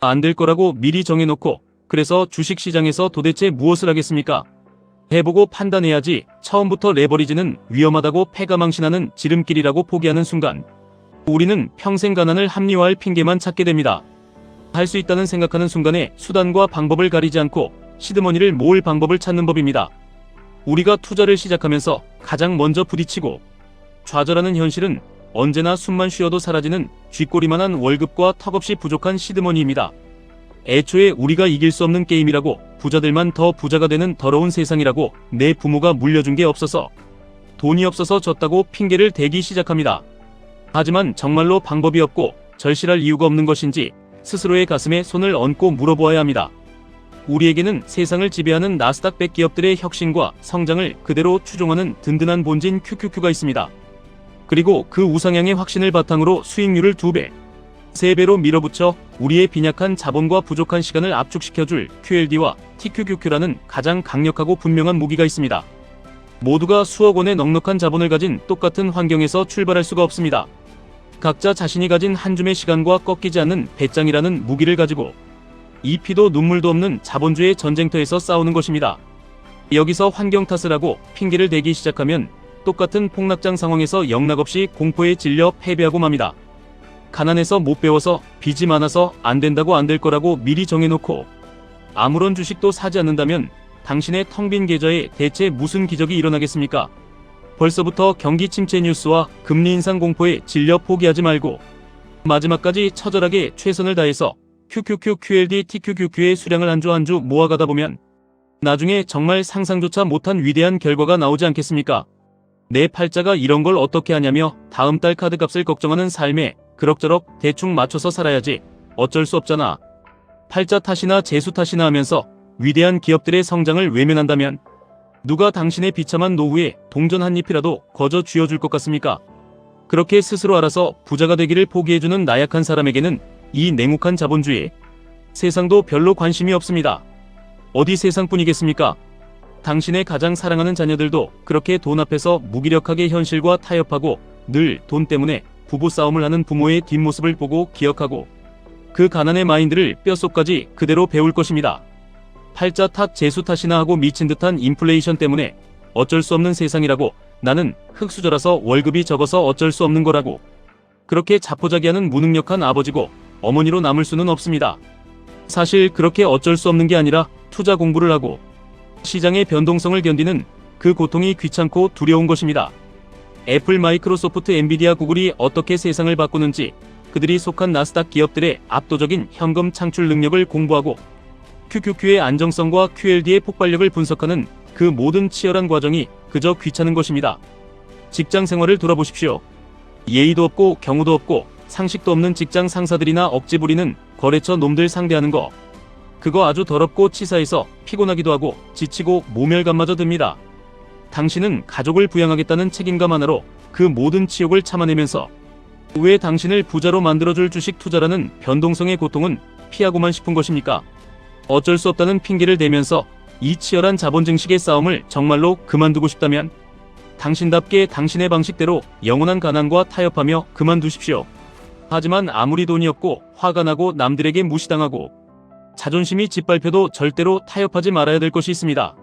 안 될 거라고 미리 정해놓고 그래서 주식시장에서 도대체 무엇을 하겠습니까? 해보고 판단해야지. 처음부터 레버리지는 위험하다고 패가망신하는 지름길이라고 포기하는 순간 우리는 평생 가난을 합리화할 핑계만 찾게 됩니다. 할 수 있다는 생각하는 순간에 수단과 방법을 가리지 않고 시드머니를 모을 방법을 찾는 법입니다. 우리가 투자를 시작하면서 가장 먼저 부딪히고 좌절하는 현실은 언제나 숨만 쉬어도 사라지는 쥐꼬리만한 월급과 턱없이 부족한 시드머니입니다. 애초에 우리가 이길 수 없는 게임이라고, 부자들만 더 부자가 되는 더러운 세상이라고 내 부모가 물려준 게 없어서, 돈이 없어서 졌다고 핑계를 대기 시작합니다. 하지만 정말로 방법이 없고 절실할 이유가 없는 것인지 스스로의 가슴에 손을 얹고 물어보아야 합니다. 우리에게는 세상을 지배하는 나스닥 100 기업들의 혁신과 성장을 그대로 추종하는 든든한 본진 QQQ가 있습니다. 그리고 그 우상향의 확신을 바탕으로 수익률을 2배, 3배로 밀어붙여 우리의 빈약한 자본과 부족한 시간을 압축시켜줄 QLD와 TQQQ라는 가장 강력하고 분명한 무기가 있습니다. 모두가 수억 원의 넉넉한 자본을 가진 똑같은 환경에서 출발할 수가 없습니다. 각자 자신이 가진 한 줌의 시간과 꺾이지 않는 배짱이라는 무기를 가지고 이 피도 눈물도 없는 자본주의 전쟁터에서 싸우는 것입니다. 여기서 환경 탓을 하고 핑계를 대기 시작하면 똑같은 폭락장 상황에서 영락없이 공포에 질려 패배하고 맙니다. 가난해서 못 배워서, 빚이 많아서 안 된다고 안 될 거라고 미리 정해놓고 아무런 주식도 사지 않는다면 당신의 텅 빈 계좌에 대체 무슨 기적이 일어나겠습니까? 벌써부터 경기 침체 뉴스와 금리 인상 공포에 질려 포기하지 말고 마지막까지 처절하게 최선을 다해서 QQQ, QLD, TQQQ의 수량을 한 주 한 주 모아가다 보면 나중에 정말 상상조차 못한 위대한 결과가 나오지 않겠습니까? 내 팔자가 이런 걸 어떻게 하냐며 다음 달 카드값을 걱정하는 삶에 그럭저럭 대충 맞춰서 살아야지 어쩔 수 없잖아. 팔자 탓이나 재수 탓이나 하면서 위대한 기업들의 성장을 외면한다면 누가 당신의 비참한 노후에 동전 한 잎이라도 거저 쥐어줄 것 같습니까? 그렇게 스스로 알아서 부자가 되기를 포기해주는 나약한 사람에게는 이 냉혹한 자본주의 세상도 별로 관심이 없습니다. 어디 세상뿐이겠습니까? 당신의 가장 사랑하는 자녀들도 그렇게 돈 앞에서 무기력하게 현실과 타협하고 늘 돈 때문에 부부싸움을 하는 부모의 뒷모습을 보고 기억하고 그 가난의 마인드를 뼛속까지 그대로 배울 것입니다. 팔자 탓 재수 탓이나 하고 미친 듯한 인플레이션 때문에 어쩔 수 없는 세상이라고, 나는 흙수저라서 월급이 적어서 어쩔 수 없는 거라고 그렇게 자포자기하는 무능력한 아버지고 어머니로 남을 수는 없습니다. 사실 그렇게 어쩔 수 없는 게 아니라 투자 공부를 하고 시장의 변동성을 견디는 그 고통이 귀찮고 두려운 것입니다. 애플, 마이크로소프트, 엔비디아, 구글이 어떻게 세상을 바꾸는지, 그들이 속한 나스닥 기업들의 압도적인 현금 창출 능력을 공부하고 QQQ의 안정성과 QLD의 폭발력을 분석하는 그 모든 치열한 과정이 그저 귀찮은 것입니다. 직장 생활을 돌아보십시오. 예의도 없고 경우도 없고 상식도 없는 직장 상사들이나 억지 부리는 거래처 놈들 상대하는 거, 그거 아주 더럽고 치사해서 피곤하기도 하고 지치고 모멸감마저 듭니다. 당신은 가족을 부양하겠다는 책임감 하나로 그 모든 치욕을 참아내면서 왜 당신을 부자로 만들어줄 주식 투자라는 변동성의 고통은 피하고만 싶은 것입니까? 어쩔 수 없다는 핑계를 대면서 이 치열한 자본 증식의 싸움을 정말로 그만두고 싶다면 당신답게 당신의 방식대로 영원한 가난과 타협하며 그만두십시오. 하지만 아무리 돈이 없고 화가 나고 남들에게 무시당하고 자존심이 짓밟혀도 절대로 타협하지 말아야 될 것이 있습니다.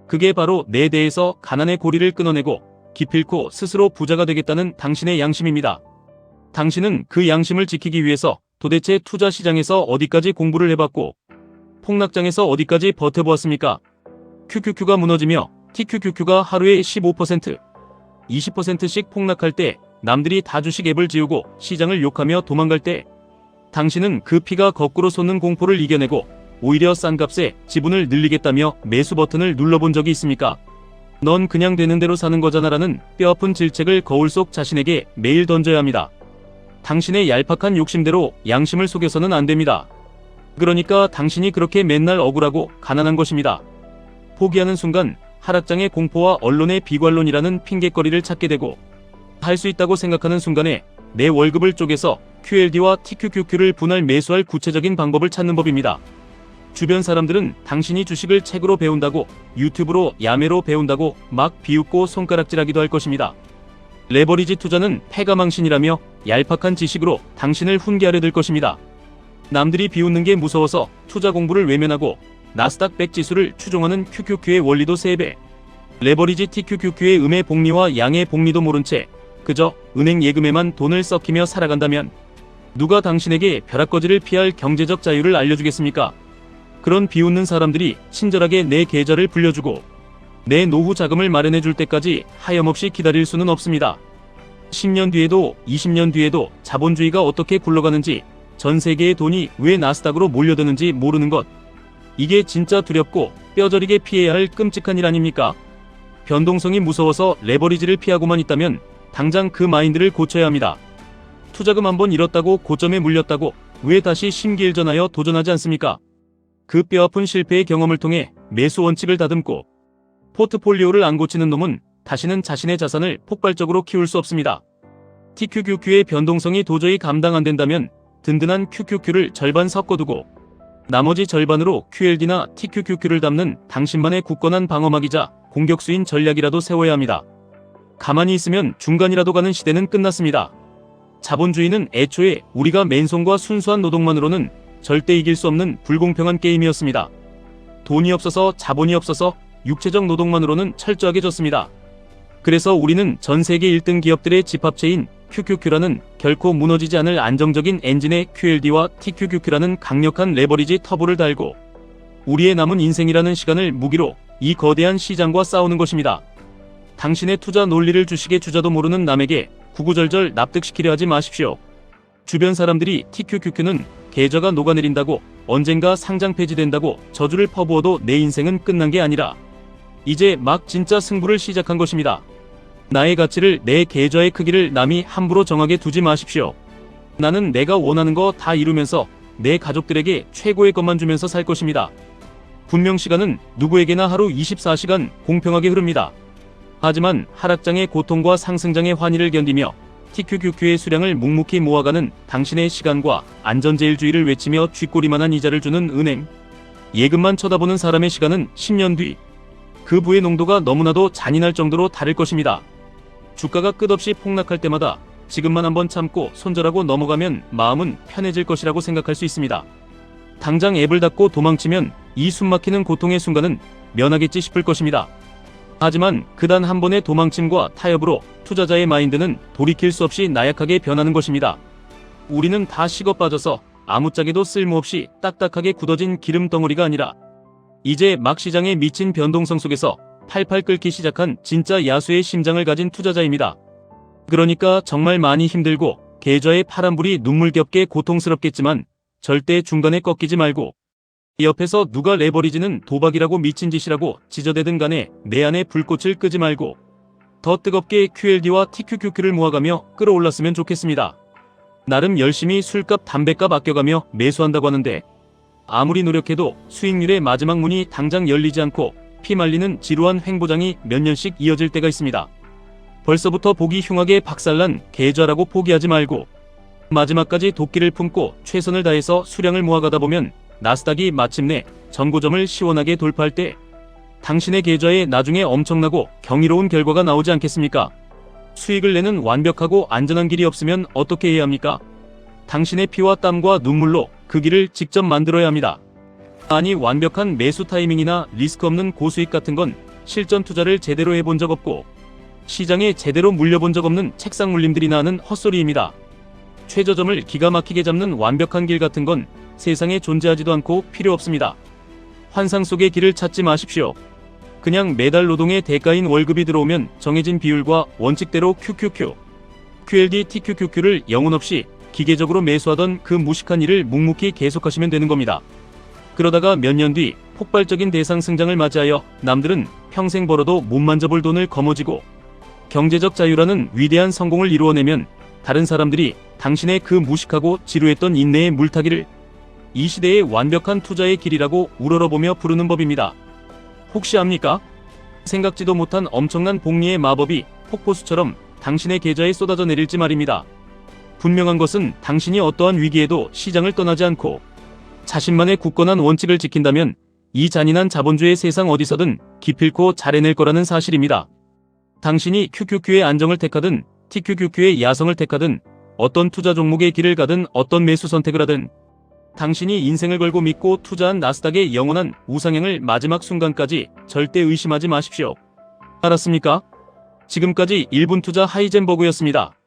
그게 바로 내 대에서 가난의 고리를 끊어내고 기필코 스스로 부자가 되겠다는 당신의 양심입니다. 당신은 그 양심을 지키기 위해서 도대체 투자 시장에서 어디까지 공부를 해봤고 폭락장에서 어디까지 버텨보았습니까? QQQ가 무너지며 TQQQ가 하루에 15%, 20%씩 폭락할 때, 남들이 다 주식 앱을 지우고 시장을 욕하며 도망갈 때 당신은 그 피가 거꾸로 솟는 공포를 이겨내고 오히려 싼 값에 지분을 늘리겠다며 매수 버튼을 눌러본 적이 있습니까? 넌 그냥 되는 대로 사는 거잖아라는 뼈아픈 질책을 거울 속 자신에게 매일 던져야 합니다. 당신의 얄팍한 욕심대로 양심을 속여서는 안 됩니다. 그러니까 당신이 그렇게 맨날 억울하고 가난한 것입니다. 포기하는 순간 하락장의 공포와 언론의 비관론이라는 핑곗거리를 찾게 되고 할 수 있다고 생각하는 순간에 내 월급을 쪼개서 QLD와 TQQQ를 분할 매수할 구체적인 방법을 찾는 법입니다. 주변 사람들은 당신이 주식을 책으로 배운다고, 유튜브로 야매로 배운다고 막 비웃고 손가락질하기도 할 것입니다. 레버리지 투자는 패가망신이라며 얄팍한 지식으로 당신을 훈계하려 들 것입니다. 남들이 비웃는 게 무서워서 투자 공부를 외면하고 나스닥 100 지수를 추종하는 QQQ의 원리도 3배. 레버리지 TQQQ의 음의 복리와 양의 복리도 모른 채 그저 은행 예금에만 돈을 썩히며 살아간다면 누가 당신에게 벼락거지를 피할 경제적 자유를 알려주겠습니까? 그런 비웃는 사람들이 친절하게 내 계좌를 불려주고 내 노후 자금을 마련해 줄 때까지 하염없이 기다릴 수는 없습니다. 10년 뒤에도 20년 뒤에도 자본주의가 어떻게 굴러가는지, 전 세계의 돈이 왜 나스닥으로 몰려드는지 모르는 것. 이게 진짜 두렵고 뼈저리게 피해야 할 끔찍한 일 아닙니까? 변동성이 무서워서 레버리지를 피하고만 있다면 당장 그 마인드를 고쳐야 합니다. 투자금 한번 잃었다고 고점에 물렸다고 왜 다시 심기일전하여 도전하지 않습니까? 그 뼈아픈 실패의 경험을 통해 매수 원칙을 다듬고 포트폴리오를 안 고치는 놈은 다시는 자신의 자산을 폭발적으로 키울 수 없습니다. TQQQ의 변동성이 도저히 감당 안 된다면 든든한 QQQ를 절반 섞어두고 나머지 절반으로 QLD나 TQQQ를 담는 당신만의 굳건한 방어막이자 공격수인 전략이라도 세워야 합니다. 가만히 있으면 중간이라도 가는 시대는 끝났습니다. 자본주의는 애초에 우리가 맨손과 순수한 노동만으로는 절대 이길 수 없는 불공평한 게임이었습니다. 돈이 없어서 자본이 없어서 육체적 노동만으로는 철저하게 졌습니다. 그래서 우리는 전 세계 1등 기업들의 집합체인 QQQ라는 결코 무너지지 않을 안정적인 엔진에 QLD와 TQQQ라는 강력한 레버리지 터보를 달고 우리의 남은 인생이라는 시간을 무기로 이 거대한 시장과 싸우는 것입니다. 당신의 투자 논리를 주식의 주자도 모르는 남에게 구구절절 납득시키려 하지 마십시오. 주변 사람들이 TQQQ는 계좌가 녹아내린다고 언젠가 상장 폐지된다고 저주를 퍼부어도 내 인생은 끝난 게 아니라 이제 막 진짜 승부를 시작한 것입니다. 나의 가치를, 내 계좌의 크기를 남이 함부로 정하게 두지 마십시오. 나는 내가 원하는 거 다 이루면서 내 가족들에게 최고의 것만 주면서 살 것입니다. 분명 시간은 누구에게나 하루 24시간 공평하게 흐릅니다. 하지만 하락장의 고통과 상승장의 환희를 견디며 TQQQ의 수량을 묵묵히 모아가는 당신의 시간과 안전제일주의를 외치며 쥐꼬리만한 이자를 주는 은행, 예금만 쳐다보는 사람의 시간은 10년 뒤 그 부의 농도가 너무나도 잔인할 정도로 다를 것입니다. 주가가 끝없이 폭락할 때마다 지금만 한번 참고 손절하고 넘어가면 마음은 편해질 것이라고 생각할 수 있습니다. 당장 앱을 닫고 도망치면 이 숨막히는 고통의 순간은 면하겠지 싶을 것입니다. 하지만 그 단 한 번의 도망침과 타협으로 투자자의 마인드는 돌이킬 수 없이 나약하게 변하는 것입니다. 우리는 다 식어 빠져서 아무짝에도 쓸모없이 딱딱하게 굳어진 기름 덩어리가 아니라 이제 막 시장에 미친 변동성 속에서 팔팔 끓기 시작한 진짜 야수의 심장을 가진 투자자입니다. 그러니까 정말 많이 힘들고 계좌의 파란불이 눈물겹게 고통스럽겠지만 절대 중간에 꺾이지 말고 옆에서 누가 레버리지는 도박이라고 미친 짓이라고 지저대든 간에 내 안에 불꽃을 끄지 말고 더 뜨겁게 QLD와 TQQQ를 모아가며 끌어올랐으면 좋겠습니다. 나름 열심히 술값 담배값 아껴가며 매수한다고 하는데 아무리 노력해도 수익률의 마지막 문이 당장 열리지 않고 피말리는 지루한 횡보장이 몇 년씩 이어질 때가 있습니다. 벌써부터 보기 흉하게 박살난 계좌라고 포기하지 말고 마지막까지 도끼를 품고 최선을 다해서 수량을 모아가다 보면 나스닥이 마침내 전고점을 시원하게 돌파할 때 당신의 계좌에 나중에 엄청나고 경이로운 결과가 나오지 않겠습니까? 수익을 내는 완벽하고 안전한 길이 없으면 어떻게 해야 합니까? 당신의 피와 땀과 눈물로 그 길을 직접 만들어야 합니다. 아니, 완벽한 매수 타이밍이나 리스크 없는 고수익 같은 건 실전 투자를 제대로 해본 적 없고 시장에 제대로 물려본 적 없는 책상 물림들이 나는 헛소리입니다. 최저점을 기가 막히게 잡는 완벽한 길 같은 건 세상에 존재하지도 않고 필요 없습니다. 환상 속의 길을 찾지 마십시오. 그냥 매달 노동의 대가인 월급이 들어오면 정해진 비율과 원칙대로 QQQ, QLD, TQQQ를 영혼 없이 기계적으로 매수하던 그 무식한 일을 묵묵히 계속하시면 되는 겁니다. 그러다가 몇 년 뒤 폭발적인 대상 승장을 맞이하여 남들은 평생 벌어도 못 만져볼 돈을 거머쥐고 경제적 자유라는 위대한 성공을 이루어내면 다른 사람들이 당신의 그 무식하고 지루했던 인내의 물타기를 이 시대의 완벽한 투자의 길이라고 우러러보며 부르는 법입니다. 혹시 압니까? 생각지도 못한 엄청난 복리의 마법이 폭포수처럼 당신의 계좌에 쏟아져 내릴지 말입니다. 분명한 것은 당신이 어떠한 위기에도 시장을 떠나지 않고 자신만의 굳건한 원칙을 지킨다면 이 잔인한 자본주의 세상 어디서든 기필코 잘 해낼 거라는 사실입니다. 당신이 QQQ의 안정을 택하든 TQQQ의 야성을 택하든 어떤 투자 종목의 길을 가든 어떤 매수 선택을 하든 당신이 인생을 걸고 믿고 투자한 나스닥의 영원한 우상향을 마지막 순간까지 절대 의심하지 마십시오. 알았습니까? 지금까지 1분 투자 하이젠버그였습니다.